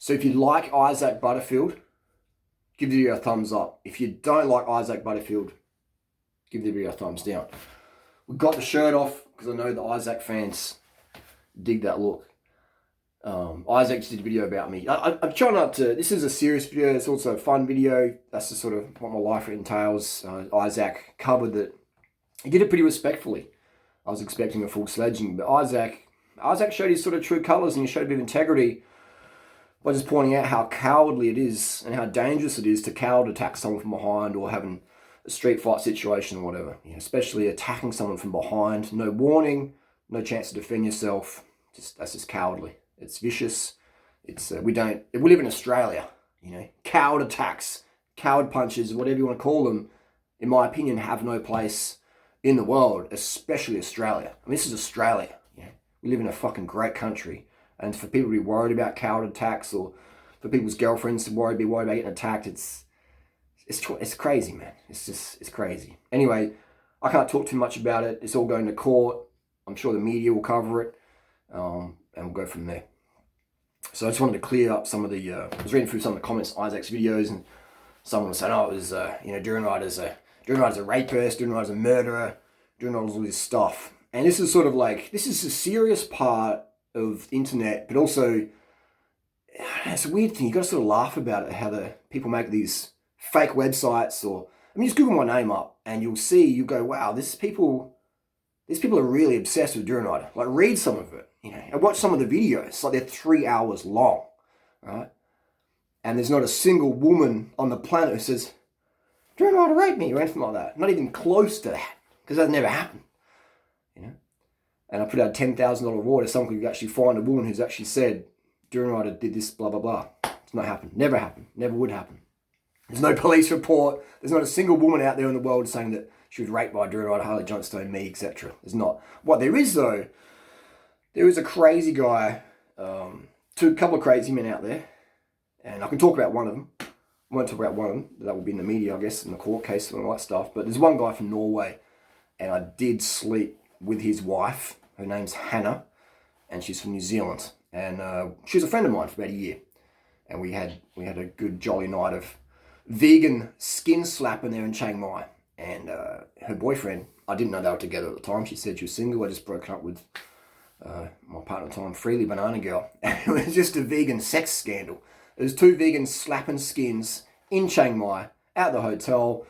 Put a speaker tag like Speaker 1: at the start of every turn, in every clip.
Speaker 1: So if you like Issac Butterfield, give the video a thumbs up. If you don't like Issac Butterfield, give the video a thumbs down. We got the shirt off because I know the Issac fans dig that look. Issac just did a video about me. I'm trying not to, this is a serious video, it's also a fun video. That's just sort of what my life entails. Issac covered that. He did it pretty respectfully. I was expecting a full sledging, but Issac showed his sort of true colours, and he showed a bit of integrity by just pointing out how cowardly it is and how dangerous it is to coward attack someone from behind or having a street fight situation or whatever. You know, especially attacking someone from behind, no warning, no chance to defend yourself. That's just cowardly. It's vicious. It's we live in Australia, you know. Coward attacks, coward punches, whatever you want to call them, in my opinion, have no place in the world, especially Australia. I mean, this is Australia. You know? We live in a fucking great country, and for people to be worried about coward attacks, or for people's girlfriends to be worried about getting attacked, it's crazy, man. It's crazy. Anyway, I can't talk too much about it. It's all going to court. I'm sure the media will cover it. And we'll go from there. So I just wanted to clear up some of the, I was reading through some of the comments on Isac's videos, and someone was saying, oh, it was, durianrider's a rapist, durianrider's a murderer, durianrider's all this stuff. And this is sort of like, this is a serious part of the internet, but also, it's a weird thing. You got to sort of laugh about it, how the people make these fake websites, or, I mean, just Google my name up, and you'll see, you go, wow, these people are really obsessed with durianrider. Like, read some of it, you know. I watch some of the videos, like they're 3 hours long, right? And there's not a single woman on the planet who says, durianrider raped me, or anything like that. Not even close to that, because that never happened, you know. And I put out a $10,000 reward if someone could actually find a woman who's actually said, durianrider did this, blah, blah, blah. It's not happened. Never happened. Never would happen. There's no police report. There's not a single woman out there in the world saying that she was raped by durianrider, Harley Johnstone, me, etc. There's not. What there is, though, there is a crazy guy, a couple of crazy men out there, and I can talk about one of them. I won't talk about one of them. That will be in the media, I guess, in the court case and all that stuff. But there's one guy from Norway, and I did sleep with his wife. Her name's Hannah, and she's from New Zealand. And she was a friend of mine for about a year. And we had a good jolly night of vegan skin slapping there in Chiang Mai. And her boyfriend, I didn't know they were together at the time. She said she was single. I just broke up with my partner at the time, Freely Banana Girl. And it was just a vegan sex scandal. There was two vegans slapping skins in Chiang Mai at the hotel.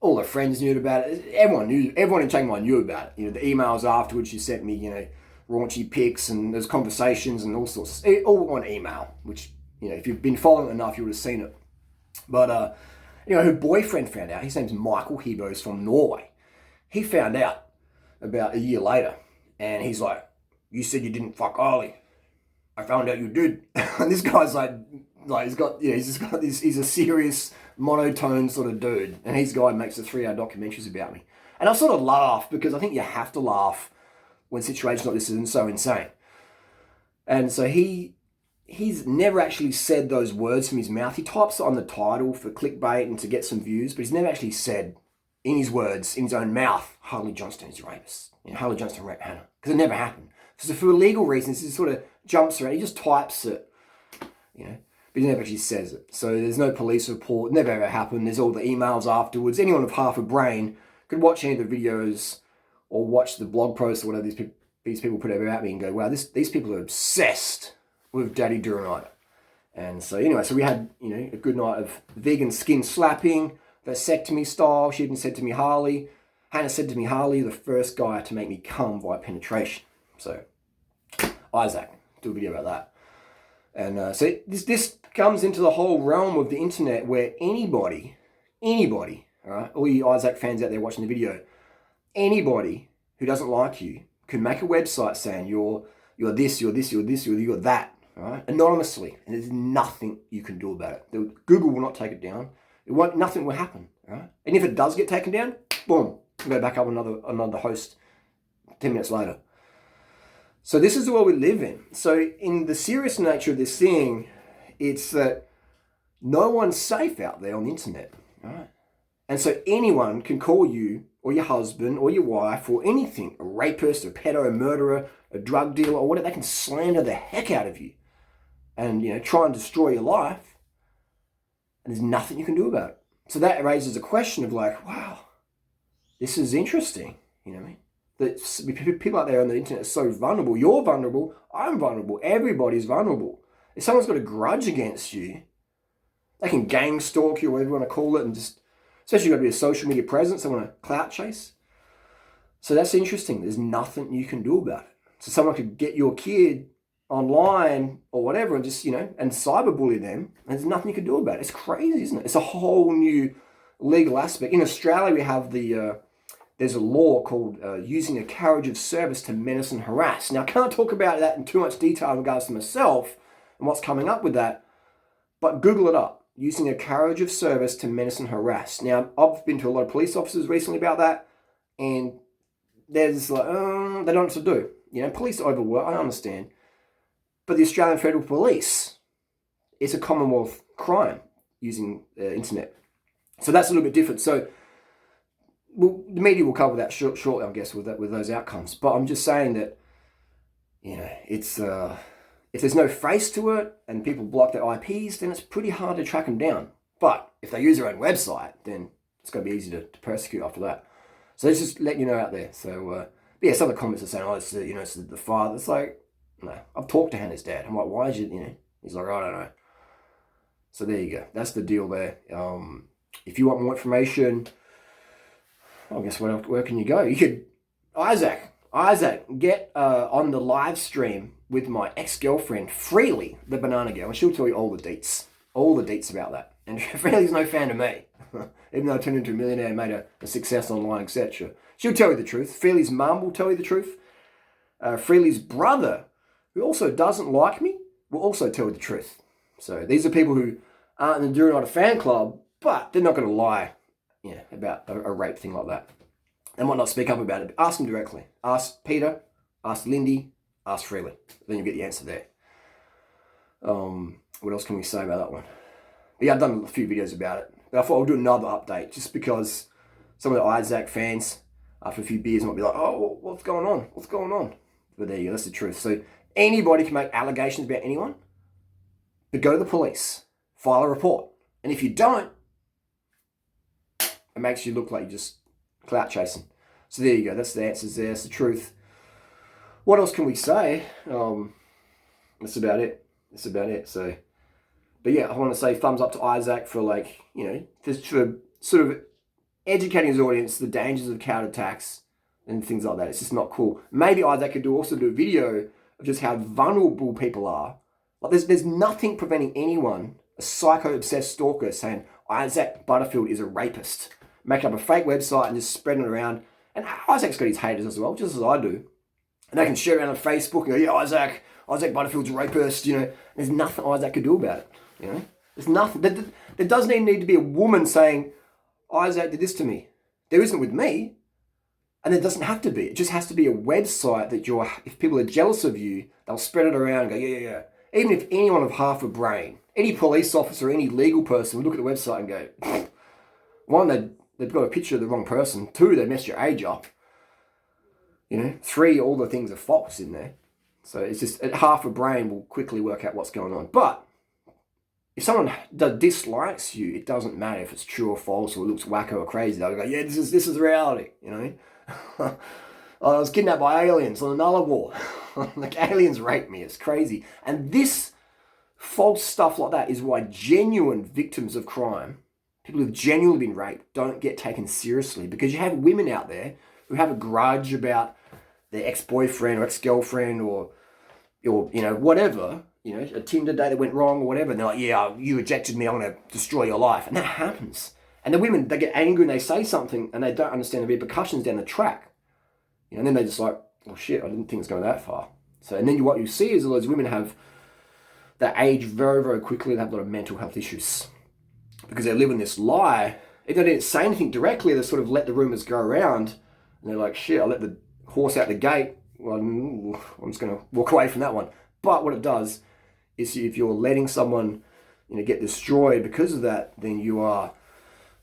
Speaker 1: All her friends knew about it. Everyone in Chiang Mai knew about it. You know, the emails afterwards, she sent me, you know, raunchy pics, and there's conversations and all sorts. All on email, which, you know, if you've been following it enough, you would have seen it. But, you know, her boyfriend found out. His name's Michael. He's from Norway. He found out about a year later, and he's like, you said you didn't fuck Ollie. I found out you did. And this guy's like he's a serious monotone sort of dude. And his guy makes the 3-hour documentaries about me. And I sort of laugh because I think you have to laugh when situations like this are so insane. And so he's never actually said those words from his mouth. He types it on the title for clickbait and to get some views, but he's never actually said in his words, in his own mouth, Harley Johnstone is a rapist. You know, Harley Johnstone raped Hannah. Because it never happened. So for legal reasons, he sort of jumps around. He just types it, you know, but he never actually says it. So there's no police report. Never ever happened. There's all the emails afterwards. Anyone with half a brain could watch any of the videos or watch the blog posts or whatever these people put about me and go, wow, these people are obsessed with Daddy Durianrider. And so anyway, so we had, you know, a good night of vegan skin slapping, vasectomy style. She even said to me, Hannah said to me, Harley, the first guy to make me come via penetration. So, Issac, do a video about that. And so this comes into the whole realm of the internet where anybody, all right, all you Issac fans out there watching the video, anybody who doesn't like you can make a website saying you're this, you're that, all right, anonymously, and there's nothing you can do about it. Google will not take it down. Nothing will happen, all right? And if it does get taken down, boom, go back up another host 10 minutes later. So this is the world we live in. So in the serious nature of this thing, it's that no one's safe out there on the internet, right? And so anyone can call you or your husband or your wife or anything, a rapist, a pedo, a murderer, a drug dealer, or whatever. They can slander the heck out of you. and, try and destroy your life, and there's nothing you can do about it. So that raises a question of like, wow, this is interesting, you know what I mean? That people out there on the internet are so vulnerable. You're vulnerable, I'm vulnerable, everybody's vulnerable. If someone's got a grudge against you, they can gang stalk you, or whatever you want to call it, and just, especially you've got to be a social media presence, they want to clout chase. So that's interesting. There's nothing you can do about it. So someone could get your kid online or whatever and just, and cyberbully them, and there's nothing you can do about it. It's crazy, isn't it? It's a whole new legal aspect. In Australia, we have there's a law called using a carriage of service to menace and harass. Now, I can't talk about that in too much detail in regards to myself and what's coming up with that, but Google it up. Using a carriage of service to menace and harass. Now, I've been to a lot of police officers recently about that, and there's like, they don't know what to do. Police are overworked, I understand. But the Australian Federal Police, it's a Commonwealth crime using the internet. So that's a little bit different. So the media will cover that shortly, I guess, with those outcomes. But I'm just saying that, it's if there's no face to it and people block their IPs, then it's pretty hard to track them down. But if they use their own website, then it's going to be easy to persecute after that. So let's just let you know out there. So, some of the comments are saying, oh, it's the father. It's like, no, I've talked to Hannah's dad. I'm like, why is you, he's like, I don't know. So there you go. That's the deal there. If you want more information, I guess where can you go? You could, Isaac, get on the live stream with my ex-girlfriend, Freely, the banana girl, and she'll tell you all the deets about that. And Freely's no fan of me, even though I turned into a millionaire and made a success online, etc. She'll tell you the truth. Freely's mum will tell you the truth. Freely's brother, who also doesn't like me, will also tell you the truth. So these are people who aren't in the durianrider fan club, but they're not going to lie, about a rape thing like that. They might not speak up about it, but ask them directly. Ask Peter, ask Lindy, ask Freely. Then you'll get the answer there. What else can we say about that one? But yeah, I've done a few videos about it. But I thought I'll do another update just because some of the Isaac fans, after a few beers, might be like, oh, what's going on? What's going on? But there you go, that's the truth. So anybody can make allegations about anyone, but go to the police, file a report. And if you don't, it makes you look like you're just clout chasing. So there you go, that's the answers there, that's the truth. What else can we say? That's about it. So, but yeah, I want to say thumbs up to Isaac for for sort of educating his audience the dangers of counterattacks and things like that. It's just not cool. Maybe Isaac could also do a video of just how vulnerable people are. Like there's nothing preventing anyone, a psycho-obsessed stalker, saying Issac Butterfield is a rapist, making up a fake website and just spreading it around. And Isaac's got his haters as well, just as I do. And they can share it around on Facebook and go, yeah, Isaac Butterfield's a rapist, There's nothing Isaac could do about it, There's nothing. There doesn't even need to be a woman saying, Isaac did this to me. There isn't with me. And there doesn't have to be. It just has to be a website that if people are jealous of you, they'll spread it around and go, yeah. Even if anyone of half a brain, any police officer, any legal person would look at the website and go, one, they've got a picture of the wrong person. Two, they messed your age up. Three, all the things are false in there. So it's just half a brain will quickly work out what's going on. But if someone dislikes you, it doesn't matter if it's true or false or it looks wacko or crazy. They'll go, yeah, this is reality. I was kidnapped by aliens on another war. Like aliens raped me. It's crazy. And this false stuff like that is why genuine victims of crime, people who've genuinely been raped, don't get taken seriously, because you have women out there who have a grudge about their ex-boyfriend or ex-girlfriend or whatever, a Tinder date that went wrong or whatever, and they're like, yeah, you rejected me, I'm going to destroy your life. And that happens. And the women, they get angry and they say something and they don't understand the repercussions down the track. And then they're just like, oh shit, I didn't think it was going that far. So, and then what you see is all those women they age very, very quickly. They have a lot of mental health issues because they live in this lie. If they didn't say anything directly, they sort of let the rumors go around and they're like, shit, I let the horse out the gate. Well, I'm just going to walk away from that one. But what it does is if you're letting someone, get destroyed because of that, then you're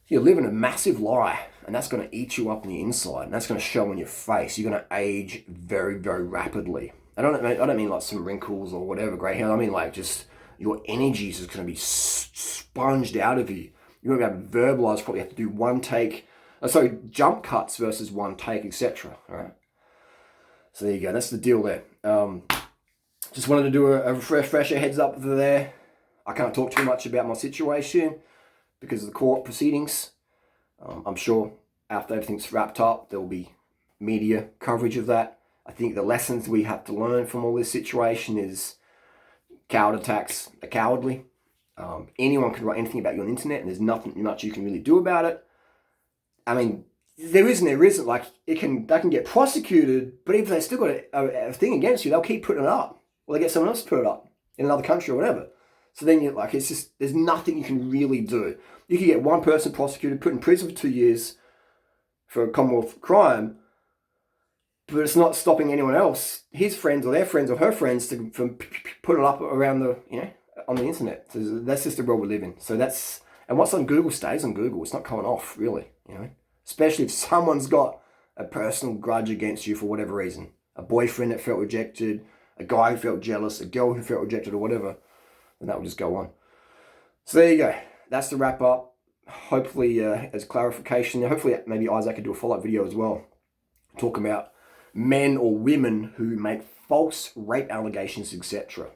Speaker 1: living a massive lie, and that's going to eat you up on the inside, and that's going to show on your face. You're going to age very, very rapidly. I don't mean like some wrinkles or whatever, grey hair. I mean like just your energy is just going to be sponged out of you. You won't be able to verbalize, probably have to do jump cuts versus one take, etc. All right. So there you go. That's the deal there. Just wanted to do a refresher heads up there. I can't talk too much about my situation because of the court proceedings. I'm sure after everything's wrapped up, there will be media coverage of that. I think the lessons we have to learn from all this situation is coward attacks are cowardly. Anyone can write anything about you on the internet, and there's nothing much you can really do about it. I mean, there isn't. Like, they can get prosecuted, but if they still got a thing against you, they'll keep putting it up, or they get someone else to put it up in another country or whatever. So then you're like, it's just, there's nothing you can really do. You can get one person prosecuted, put in prison for 2 years for a Commonwealth crime, but it's not stopping anyone else, his friends or their friends or her friends, from putting it up around on the internet. So that's just the world we live in. So and what's on Google stays on Google. It's not coming off, really, especially if someone's got a personal grudge against you for whatever reason. A boyfriend that felt rejected, a guy who felt jealous, a girl who felt rejected or whatever, then that will just go on. So there you go. That's the wrap up. Hopefully, as clarification, hopefully maybe Issac could do a follow-up video as well, talking about men or women who make false rape allegations, etc.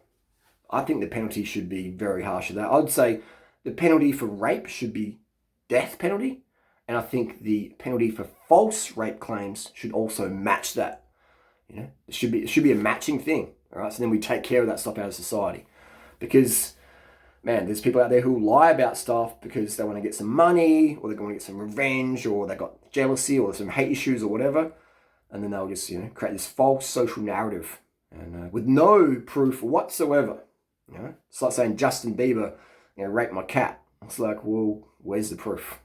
Speaker 1: I think the penalty should be very harsh of that. I would say the penalty for rape should be death penalty, and I think the penalty for false rape claims should also match that. It should be a matching thing. All right, so then we take care of that stuff out of society, because man, there's people out there who lie about stuff because they want to get some money, or they want to get some revenge, or they got jealousy, or some hate issues, or whatever, and then they'll just create this false social narrative, and with no proof whatsoever. It's like saying Justin Bieber, raped my cat. It's like, well, where's the proof?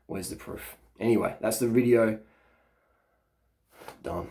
Speaker 1: Where's the proof? Anyway, that's the video. Done.